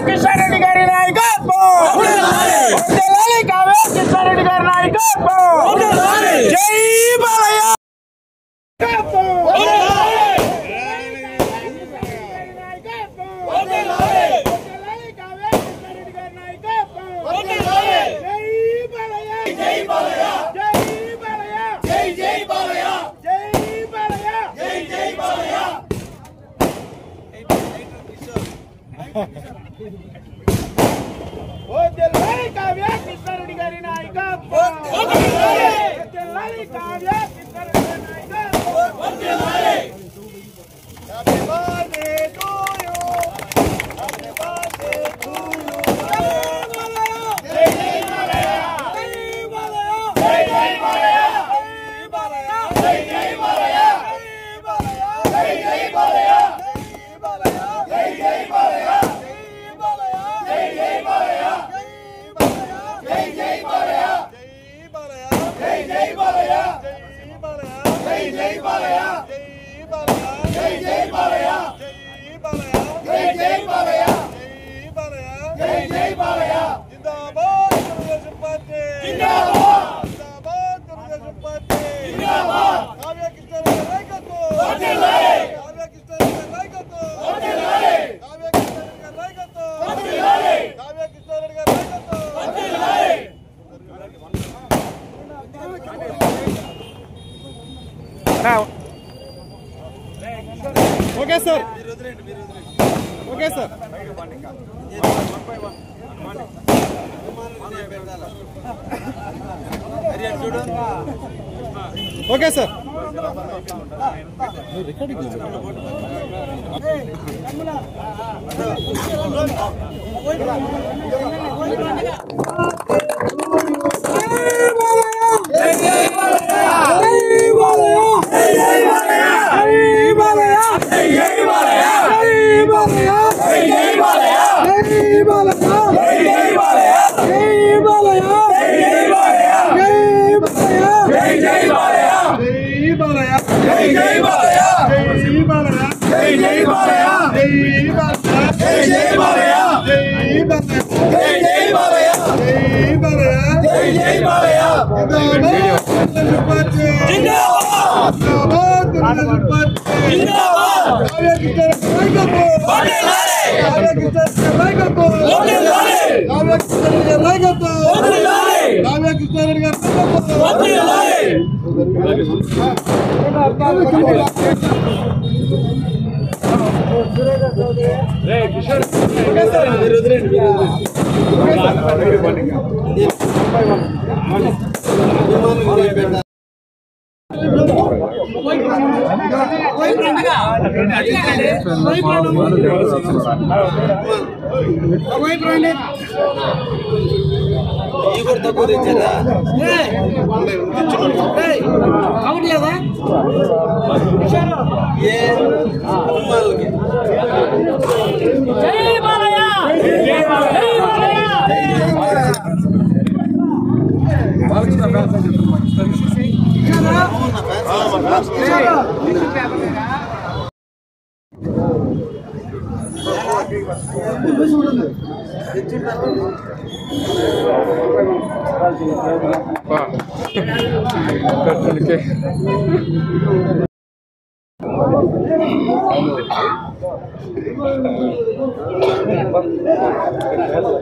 కిషన్రెడ్డి గారి నాయకత్వం కిషన్రెడ్డి గారి నాయకత్వం జై బాలయ్య కిషన్రెడ్డి గారి నాయకత్వం okay sir okay sir okay sir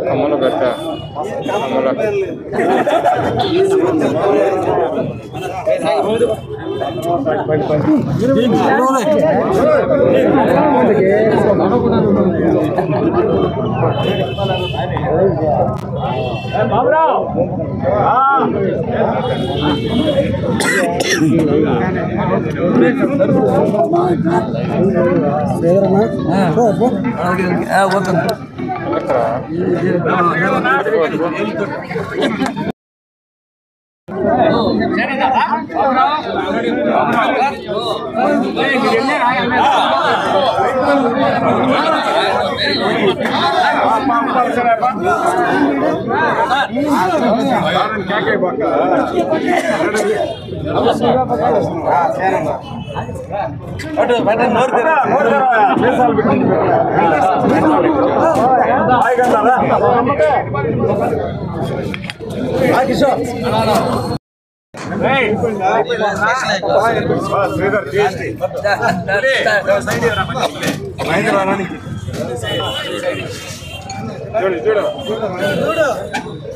అమ్మలో గట్ట అమ్మలో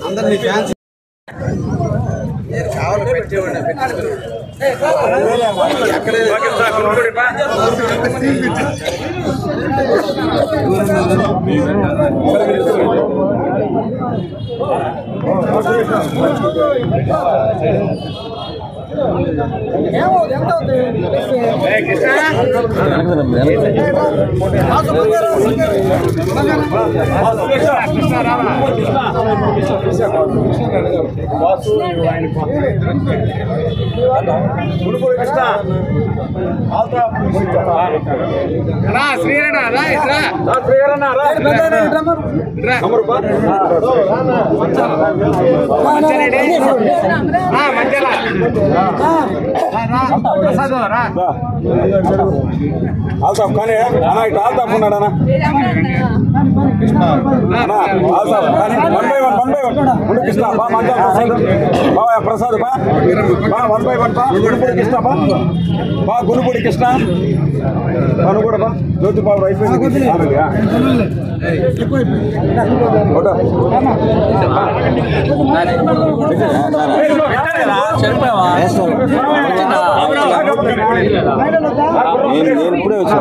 అందరినీ ఫ్యాన్స్ కావాలి పెట్టేవాడి ఆల్తాఫ్ కానీ అన్న ఇటు ఆల్తాఫ్ ఉన్నాడనా ఆల్తాఫ్ కానీ 1 by 1 ఉండు కృష్ణ బా మంజాల ప్రసాద్ బా 1 by 1 బా గునుపూడి కృష్ణ బా గునుపూడి కృష్ణ తను కూడా బా జ్యోతి బాబు అయిపోయింది నేను ఇప్పుడే వచ్చా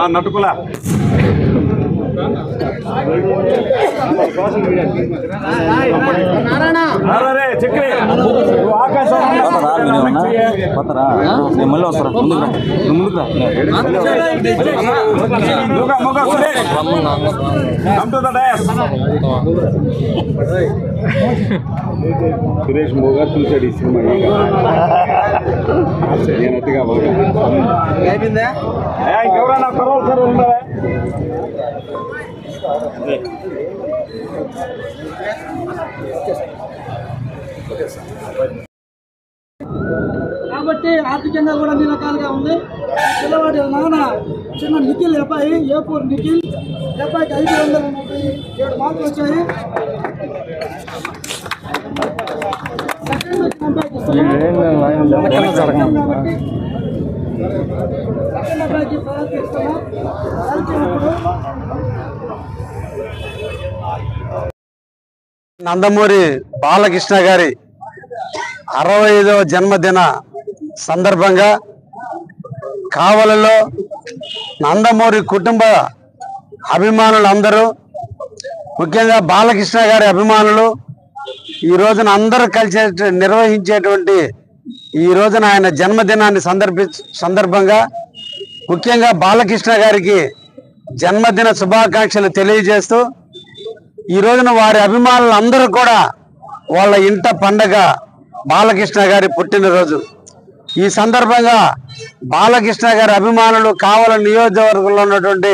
నటుకులా నేను మళ్ళీ వస్తాను ముందుకు సురేష్ మోగా చూశాడు ఈ సినిమా నేను అతిగా అయిపోయిందా ఇంకెవరైనా పర్వాలేదు ఉందా కాబట్టి ఆర్థికంగా కూడా అన్ని రకాలుగా ఉంది. పిల్లవాడి నాన్న చిన్న నిఖిల్ అబ్బాయి ఏపూర్ నిఖిల్ అబ్బాయికి 537 మార్కులు వచ్చాయి. సెకండ్ వచ్చిన అబ్బాయికి సెకండ్ అబ్బాయికి ప్రయత్నిస్తున్నాం. నందమూరి బాలకృష్ణ గారి 65వ జన్మదిన సందర్భంగా కావలలో నందమూరి కుటుంబ అభిమానులందరూ, ముఖ్యంగా బాలకృష్ణ గారి అభిమానులు ఈ రోజున అందరూ కలిసి నిర్వహించేటువంటి ఈ రోజున ఆయన జన్మదినాన్ని సందర్భంగా ముఖ్యంగా బాలకృష్ణ గారికి జన్మదిన శుభాకాంక్షలు తెలియజేస్తూ ఈ రోజున వారి అభిమానులు అందరూ కూడా వాళ్ళ ఇంట పండగ బాలకృష్ణ గారి పుట్టినరోజు. ఈ సందర్భంగా బాలకృష్ణ గారి అభిమానులు కావల నియోజకవర్గంలో ఉన్నటువంటి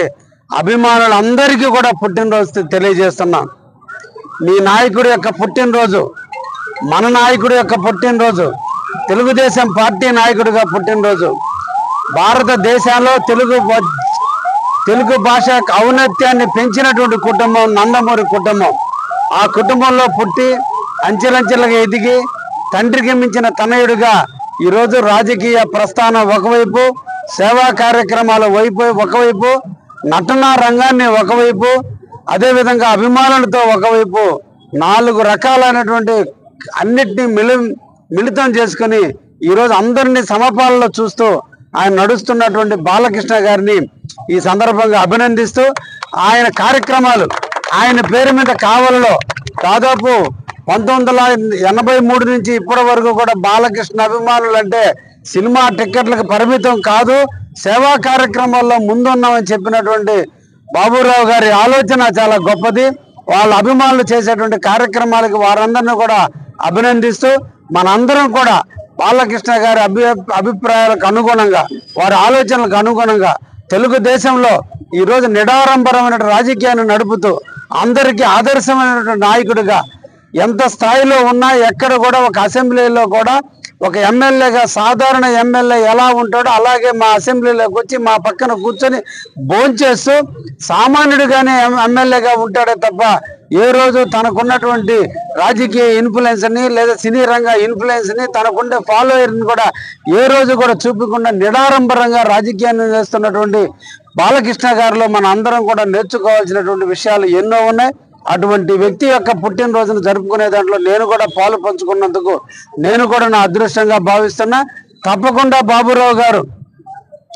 అభిమానులందరికీ కూడా పుట్టినరోజు తెలియజేస్తున్నాం. మీ నాయకుడి యొక్క పుట్టినరోజు మన నాయకుడి యొక్క పుట్టినరోజు, తెలుగుదేశం పార్టీ నాయకుడిగా పుట్టినరోజు. భారతదేశంలో తెలుగు భాష ఔన్నత్యాన్ని పెంచినటువంటి కుటుంబం నందమూరి కుటుంబం. ఆ కుటుంబంలో పుట్టి అంచెలంచెలుగా ఎదిగి తండ్రికి మించిన తనయుడిగా ఈరోజు రాజకీయ ప్రస్థానం ఒకవైపు, సేవా కార్యక్రమాల వైపు ఒకవైపు, నటనా రంగాన్ని ఒకవైపు, అదేవిధంగా అభిమానులతో ఒకవైపు 4 రకాలైనటువంటి అన్నిటినీ మిళితం చేసుకుని ఈరోజు అందరినీ సమపాలలో చూస్తూ ఆయన నడుస్తున్నటువంటి బాలకృష్ణ గారిని ఈ సందర్భంగా అభినందిస్తూ, ఆయన కార్యక్రమాలు ఆయన పేరు మీద కావలలో దాదాపు 1983 నుంచి ఇప్పటి వరకు కూడా బాలకృష్ణ అభిమానులు అంటే సినిమా టిక్కెట్లకు పరిమితం కాదు, సేవా కార్యక్రమాల్లో ముందున్నామని చెప్పినటువంటి బాబురావు గారి ఆలోచన చాలా గొప్పది. వాళ్ళ అభిమానులు చేసేటువంటి కార్యక్రమాలకు వారందరినీ కూడా అభినందిస్తూ, మనందరం కూడా బాలకృష్ణ గారి అభిప్రాయాలకు అనుగుణంగా, వారి ఆలోచనలకు అనుగుణంగా తెలుగుదేశంలో ఈరోజు నిడారంభరమైన రాజకీయాన్ని నడుపుతూ అందరికీ ఆదర్శమైనటువంటి నాయకుడిగా ఎంత స్థాయిలో ఉన్నా ఎక్కడ కూడా ఒక అసెంబ్లీలో కూడా ఒక ఎమ్మెల్యేగా, సాధారణ ఎమ్మెల్యే ఎలా ఉంటాడో అలాగే మా అసెంబ్లీలోకి వచ్చి మా పక్కన కూర్చొని భోంచేస్తూ సామాన్యుడిగానే ఎమ్మెల్యేగా ఉంటాడే తప్ప ఏ రోజు తనకున్నటువంటి రాజకీయ ఇన్ఫ్లుయెన్స్ని లేదా సినీ రంగ ఇన్ఫ్లుయెన్స్ని, తనకుండే ఫాలోయర్ని కూడా ఏ రోజు కూడా చూపకుండా నిడారంభరంగా రాజకీయాన్ని చేస్తున్నటువంటి బాలకృష్ణ గారిలో మన అందరం కూడా నేర్చుకోవాల్సినటువంటి విషయాలు ఎన్నో ఉన్నాయి. అటువంటి వ్యక్తి యొక్క పుట్టినరోజును జరుపుకునే దాంట్లో నేను కూడా పాలు పంచుకున్నందుకు నేను కూడా నా అదృష్టంగా భావిస్తున్నా. తప్పకుండా బాబురావు గారు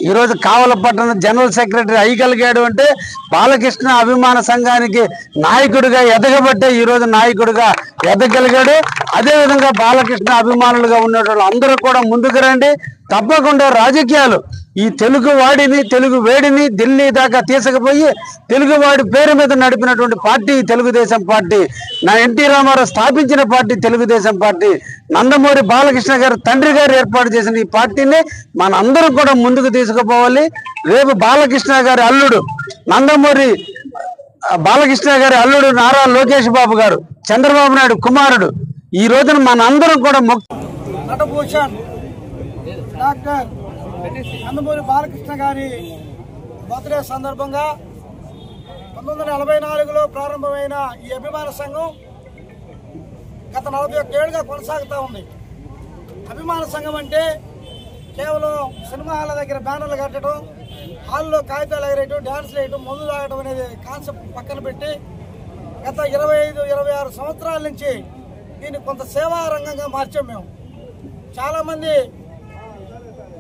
ఈరోజు కావలపట్టణ జనరల్ సెక్రటరీ అయ్యగలిగాడు అంటే బాలకృష్ణ అభిమాన సంఘానికి నాయకుడిగా ఎదగబట్టే ఈరోజు నాయకుడిగా ఎదగలిగాడు. అదేవిధంగా బాలకృష్ణ అభిమానులుగా ఉన్నటువంటి అందరూ కూడా ముందుకు రండి. తప్పకుండా రాజకీయాలు ఈ తెలుగు వాడిని, తెలుగు వేడిని ఢిల్లీ దాకా తీసుకుపోయి తెలుగువాడి పేరు మీద నడిపినటువంటి పార్టీ తెలుగుదేశం పార్టీ. నా ఎన్టీ రామారావు స్థాపించిన పార్టీ తెలుగుదేశం పార్టీ. నందమూరి బాలకృష్ణ గారు తండ్రి గారు ఏర్పాటు చేసిన ఈ పార్టీని మనందరం కూడా ముందుకు తీసుకుపోవాలి. రేపు బాలకృష్ణ గారి అల్లుడు, నందమూరి బాలకృష్ణ గారి అల్లుడు నారా లోకేష్ బాబు గారు, చంద్రబాబు నాయుడు కుమారుడు. ఈ రోజున మనందరం కూడా నటభూషణ్ డాక్టర్ నందమూరి బాలకృష్ణ గారి బర్త్డే సందర్భంగా 1944లో ప్రారంభమైన ఈ అభిమాన సంఘం గత 41 ఏళ్ళుగా కొనసాగుతూ ఉంది. అభిమాన సంఘం అంటే కేవలం సినిమా హాల్ల దగ్గర బ్యానర్లు కట్టడం, హాల్లో కాగితాలు ఎగరేయటం, డ్యాన్స్లు వేయటం, మందు తాగటం అనేది కాన్సెప్ట్ పక్కన పెట్టి గత 25-26 సంవత్సరాల నుంచి దీన్ని కొంత సేవా రంగంగా మార్చాం. మేము చాలామంది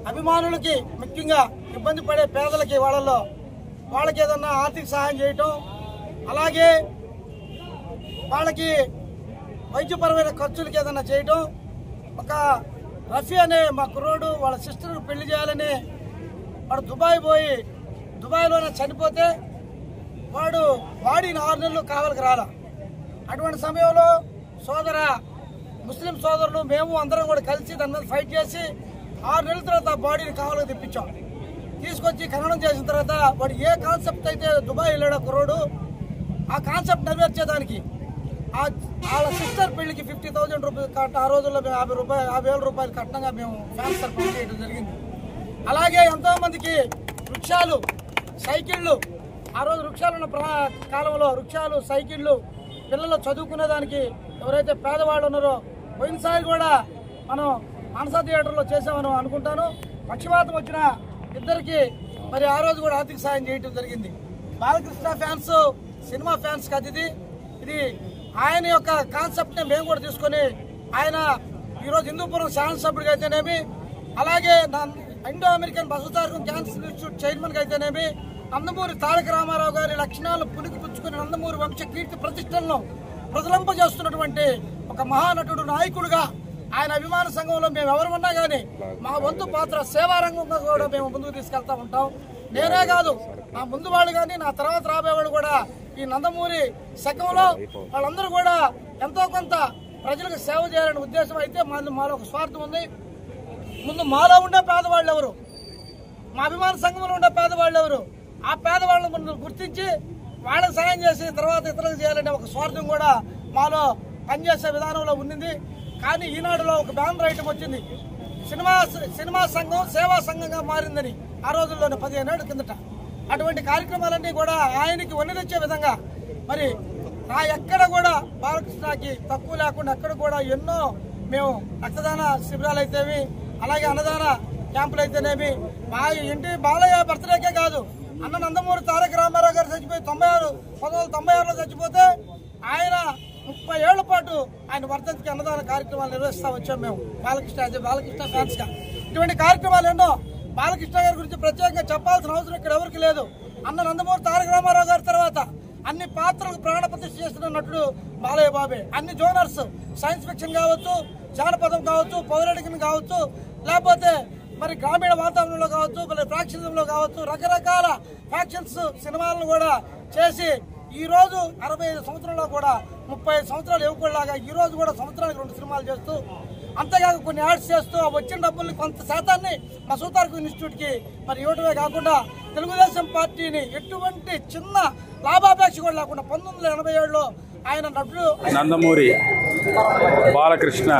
అభిమానులకి, ముఖ్యంగా ఇబ్బంది పడే పేదలకి, వాళ్ళకి ఏదన్నా ఆర్థిక సహాయం చేయటం, అలాగే వాళ్ళకి వైద్యపరమైన ఖర్చులకి ఏదన్నా చేయటం. ఒక రఫీ అనే మా కుర్రోడు వాళ్ళ సిస్టర్కి పెళ్లి చేయాలని వాడు దుబాయ్ పోయి దుబాయ్లోనే చనిపోతే వాడి 6 నెలలు కావలికి రాల. అటువంటి సమయంలో ముస్లిం సోదరులు మేము అందరం కూడా కలిసి దాని మీద ఫైట్ చేసి 6 నెలల తర్వాత ఆ బాడీని కావలికి తెప్పించాం. తీసుకొచ్చి ఖననం చేసిన తర్వాత వాడు ఏ కాన్సెప్ట్ అయితే దుబాయ్ వెళ్ళాడో కుర్రోడు, ఆ కాన్సెప్ట్ నెరవేర్చేదానికి వాళ్ళ సిస్టర్ పెళ్లికి 50,000 రూపాయలు ఆ రోజుల్లో 50,000 రూపాయలు కట్నంగా మేము ఫ్యాన్స్ తరఫున చేయడం జరిగింది. అలాగే ఎంతో మందికి వృక్షాలు, సైకిళ్ళు, ఆ రోజు వృక్షాలున్న కాలంలో వృక్షాలు, సైకిళ్ళు పిల్లలు చదువుకునేదానికి ఎవరైతే పేదవాళ్ళు ఉన్నారో, పోయినసారి కూడా మనం మానసా థియేటర్లో చేసామని అనుకుంటాను. పక్షవాతం వచ్చిన ఇద్దరికి మరి ఆ రోజు కూడా ఆర్థిక సాయం చేయడం జరిగింది. బాలకృష్ణ ఫ్యాన్స్, సినిమా ఫ్యాన్స్ కాదు ఇది ఆయన యొక్క కాన్సెప్ట్ని మేము కూడా తీసుకొని ఆయన ఈరోజు హిందూపురం శాసనసభ్యుడిగా అయితేనేమి, అలాగే Indo American Basavatarakam cancer institute చైర్మన్గా అయితేనేమి, నందమూరి తారక రామారావు గారి లక్షణాలను పుణికిపుచ్చుకుని నందమూరి వంశ కీర్తి ప్రతిష్టలను ప్రజలింపజేస్తున్నటువంటి ఒక మహానటుడు, నాయకుడుగా ఆయన అభిమాన సంఘంలో మేము ఎవరున్నా కానీ మా వంతు పాత్ర సేవా రంగంగా కూడా మేము ముందుకు తీసుకెళ్తా ఉంటాం. నేనే కాదు, నా ముందు వాళ్ళు కానీ నా తర్వాత రాబోయే వాళ్ళు కూడా ఈ నందమూరి శకంలో వాళ్ళందరూ కూడా ఎంతో కొంత ప్రజలకు సేవ చేయాలనే ఉద్దేశం. అయితే మాలో ఒక స్వార్థం ఉంది. ముందు మాలో ఉండే పేదవాళ్ళు ఎవరు, మా అభిమాన సంఘంలో ఉండే పేదవాళ్ళు ఎవరు, ఆ పేదవాళ్ళని ముందు గుర్తించి వాళ్ళకి సాయం చేసి తర్వాత ఇతరులకు చేయాలనే ఒక స్వార్థం కూడా మాలో పనిచేసే విధానంలో ఉండింది. కానీ ఈనాడులో ఒక బ్యానర్ ఐటమ్ వచ్చింది, సినిమా సంఘం సేవా సంఘంగా మారిందని ఆ రోజుల్లోనే 15 ఏళ్ల కిందట. అటువంటి కార్యక్రమాలన్నీ కూడా ఆయనకి వన్నెలిచ్చే విధంగా మరి ఎక్కడ కూడా బాలకృష్ణకి తక్కువ లేకుండా ఎక్కడ కూడా ఎన్నో మేము రక్తదాన శిబిరాలు అయితేవి, అలాగే అన్నదాన క్యాంపులు అయితేనేమి, మా ఇంటి బాలయ్య బర్త్డేకే కాదు, అన్న నందమూరి తారక రామారావు గారు చచ్చిపోయి 1996లో చచ్చిపోతే ఆయన 30 ఏళ్ల పాటు ఆయన వర్ధంతికి అన్నదాన కార్యక్రమాలు నిర్వహిస్తూ వచ్చాం మేము బాలకృష్ణ ఫ్యాన్స్ గా. ఇటువంటి కార్యక్రమాలు ఎన్నో. బాలకృష్ణ గారి గురించి ప్రత్యేకంగా చెప్పాల్సిన అవసరం ఇక్కడ ఎవరికి లేదు. అన్న నందమూరి తారక రామారావు గారి తర్వాత అన్ని పాత్రలకు ప్రాణ ప్రతిష్ఠ చేస్తున్న నటుడు బాలయ్య బాబే. అన్ని జోనర్స్, సైన్స్ ఫిక్షన్ కావచ్చు, జానపదం కావచ్చు, పౌరాణికం కావచ్చు, లేకపోతే మరి గ్రామీణ వాతావరణంలో కావచ్చు, మరి ఫ్యాక్షనిజంలో కావచ్చు, రకరకాల ఫ్యాక్షన్స్ సినిమాలను కూడా చేసి ఈ రోజు 65 సంవత్సరాల్లో కూడా 35 సంవత్సరాలు యువకుల్లాగా ఈ రోజు కూడా సంవత్సరానికి 2 సినిమాలు చేస్తూ, అంతేకాక కొన్ని యాడ్స్ చేస్తూ వచ్చిన డబ్బుల్ని కొంత శాతాన్ని మా సూతార్కు ఇన్స్టిట్యూట్ కి మరి ఇవ్వడమే కాకుండా తెలుగుదేశం పార్టీని ఎటువంటి చిన్న లాభాపేక్ష కూడా లేకుండా 1987లో ఆయన నటుడు నందమూరి బాలకృష్ణ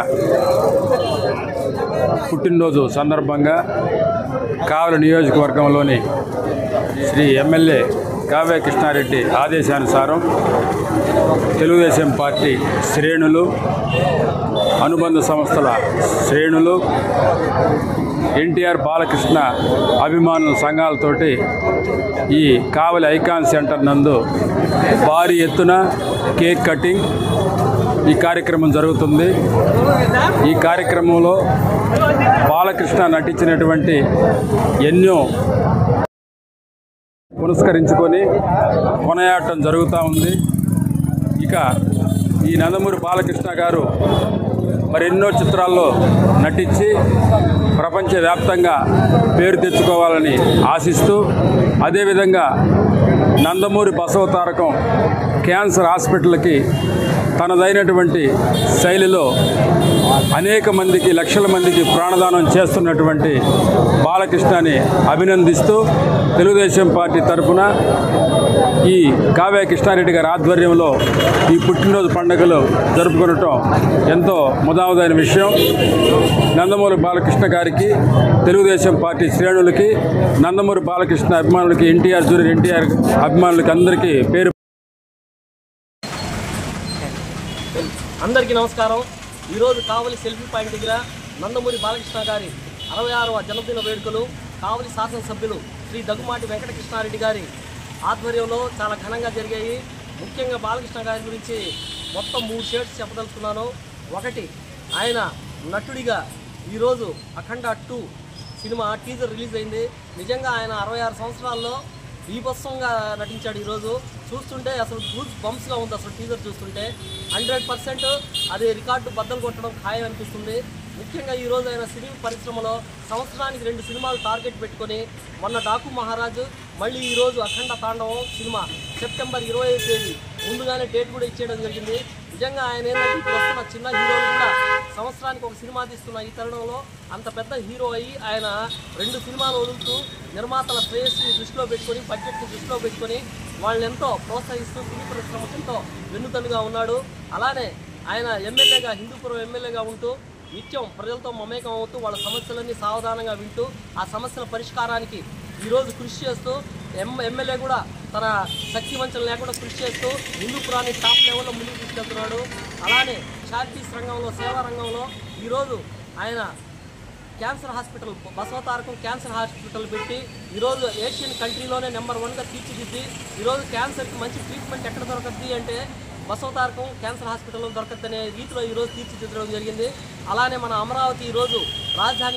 పుట్టినరోజు సందర్భంగా కావలి నియోజకవర్గంలోని శ్రీ ఎమ్మెల్యే కావ్య కృష్ణారెడ్డి ఆదేశానుసారం తెలుగుదేశం పార్టీ శ్రేణులు, అనుబంధ సంస్థల శ్రేణులు, ఎన్టీఆర్ బాలకృష్ణ అభిమానుల సంఘాలతోటి ఈ కావలి ఐకాన్ సెంటర్ నందు భారీ ఎత్తున కేక్ కటింగ్ ఈ కార్యక్రమం జరుగుతుంది. ఈ కార్యక్రమంలో బాలకృష్ణ నటించినటువంటి ఎన్నో పురస్కరించుకొని కొనయాటం జరుగుతూ ఉంది. ఇక ఈ నందమూరి బాలకృష్ణ గారు మరెన్నో చిత్రాల్లో నటించి ప్రపంచవ్యాప్తంగా పేరు తెచ్చుకోవాలని ఆశిస్తూ, అదేవిధంగా నందమూరి బసవతారకం క్యాన్సర్ హాస్పిటల్కి తనదైనటువంటి శైలిలో అనేక మందికి, లక్షల మందికి ప్రాణదానం చేస్తున్నటువంటి బాలకృష్ణని అభినందిస్తూ తెలుగుదేశం పార్టీ తరఫున ఈ కావ్య కృష్ణారెడ్డి గారి ఆధ్వర్యంలో ఈ పుట్టినరోజు పండుగలు జరుపుకోవటం ఎంతో ముదావదైన విషయం. నందమూరి బాలకృష్ణ గారికి, తెలుగుదేశం పార్టీ శ్రేణులకి, నందమూరి బాలకృష్ణ అభిమానులకి, ఎన్టీఆర్ అభిమానులకి అందరికీ పేరు. అందరికీ నమస్కారం. ఈరోజు కావలి సెల్ఫీ పాయింట్ దగ్గర నందమూరి బాలకృష్ణ గారి 66వ జన్మదిన వేడుకలు కావలి శాసనసభ్యులు శ్రీ దగ్గుమాటి వెంకటకృష్ణారెడ్డి గారి ఆధ్వర్యంలో చాలా ఘనంగా జరిగాయి. ముఖ్యంగా బాలకృష్ణ గారి గురించి మొత్తం 3 షేడ్స్ చెప్పదలుచుకున్నాను. ఒకటి, ఆయన నటుడిగా ఈరోజు అఖండ 2 సినిమా టీజర్ రిలీజ్ అయింది. నిజంగా ఆయన 66 సంవత్సరాల్లో బీభత్సంగా నటించాడు. ఈరోజు చూస్తుంటే అసలు గూస్ బంప్స్గా ఉంది. అసలు టీజర్ చూస్తుంటే 100% అది రికార్డు బద్దలు కొట్టడం ఖాయం అనిపిస్తుంది. ముఖ్యంగా ఈరోజు ఆయన సినీ పరిశ్రమలో సంవత్సరానికి 2 సినిమాలు టార్గెట్ పెట్టుకొని, మొన్న డాకు మహారాజు, మళ్ళీ ఈరోజు అఖండ తాండవం సినిమా సెప్టెంబర్ 25వ తేదీ ముందుగానే డేట్ కూడా ఇచ్చేయడం జరిగింది. నిజంగా ఆయన ఏంటంటే ఇప్పుడు వస్తున్న చిన్న హీరోలు కూడా సంవత్సరానికి 1 సినిమా తీస్తున్న ఈ తరుణంలో అంత పెద్ద హీరో అయ్యి ఆయన 2 సినిమాలు వదులుతూ నిర్మాతల శ్రేయస్సుని దృష్టిలో పెట్టుకొని, బడ్జెట్ని దృష్టిలో పెట్టుకొని వాళ్ళని ఎంతో ప్రోత్సహిస్తూ సినీ పరిశ్రమకు ఎంతో వెన్నుతన్నుగా ఉన్నాడు. అలానే ఆయన ఎమ్మెల్యేగా, హిందూపురం ఎమ్మెల్యేగా ఉంటూ నిత్యం ప్రజలతో మమేకం అవుతూ వాళ్ళ సమస్యలన్నీ సావధానంగా వింటూ ఆ సమస్యల పరిష్కారానికి ఈరోజు కృషి చేస్తూ ఎమ్మెల్యే కూడా తన శక్తి వంచన లేకుండా కృషి చేస్తూ హిందూపురాన్ని టాప్ లెవెల్లో ముందుకు తీసుకెళ్తున్నాడు. అలానే చారిటీస్ రంగంలో, సేవా రంగంలో ఈరోజు ఆయన cancer hospital, Basavatarakam cancer hospital పెట్టి ఈరోజు ఏషియన్ కంట్రీలోనే నెంబర్ 1గా తీర్చిదిద్ది ఈరోజు క్యాన్సర్కి మంచి ట్రీట్మెంట్ ఎక్కడ దొరకద్ది అంటే బసవతారకం క్యాన్సర్ హాస్పిటల్లో దొరకద్దనే రీతిలో ఈరోజు తీర్చిదిద్దడం జరిగింది. అలానే మన అమరావతి ఈరోజు రాజధాని